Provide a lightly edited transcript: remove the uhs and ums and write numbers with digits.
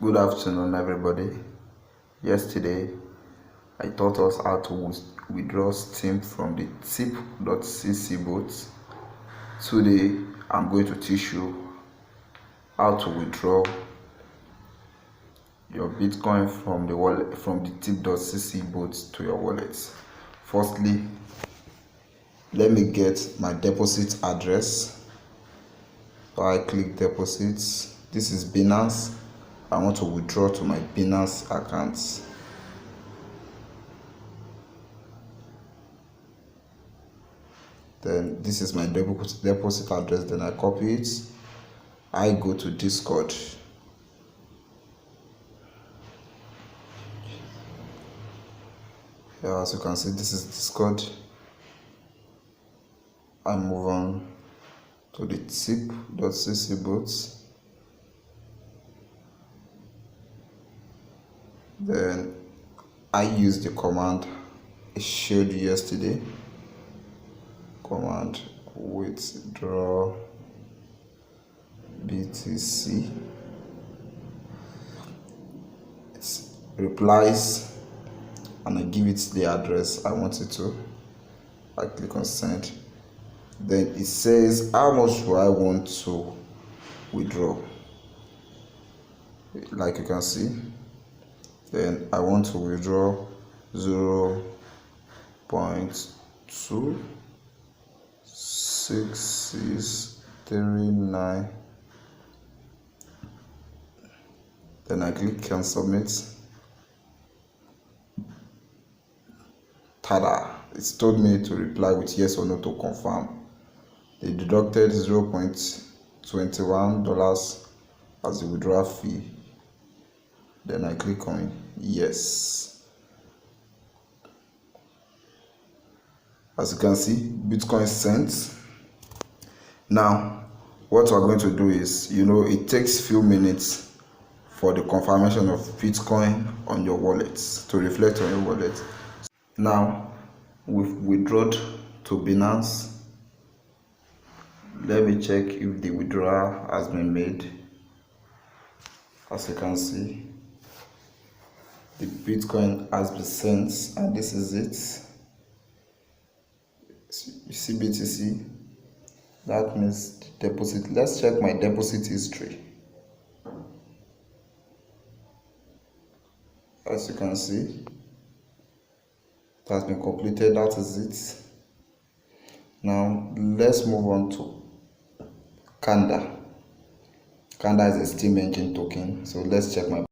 Good afternoon, everybody. Yesterday, I taught us how to withdraw Steam from the tip.cc bot. Today, I'm going to teach you how to withdraw your Bitcoin from the wallet, from the tip.cc bot to your wallet. Firstly, let me get my deposit address. So I click deposits. This is Binance. I want to withdraw to my Binance account. Then this is my deposit address. Then I copy it. I go to Discord. Yeah, as you can see, this is Discord. I move on to the tip.cc bot. Then I use the command I showed you yesterday. Command withdraw BTC. It replies and I give it the address I want it to. I click on send. Then it says how much do I want to withdraw. Like you can see, then I want to withdraw 0.26639. Then I click on submit. Tada! It's told me to reply with yes or no to confirm. They deducted $0.21 as the withdrawal fee. Then I click on yes. As you can see, Bitcoin sent. Now, what we're going to do is, it takes few minutes for the confirmation of Bitcoin on your wallet to reflect on your wallet. Now, we've withdrawn to Binance. Let me check if the withdrawal has been made. As you can see, the Bitcoin has been sent, and this is it. You see BTC? That means the deposit. Let's check my deposit history. As you can see, it has been completed. That is it. Now let's move on to Kanda. Kanda is a Steam engine token. So let's check my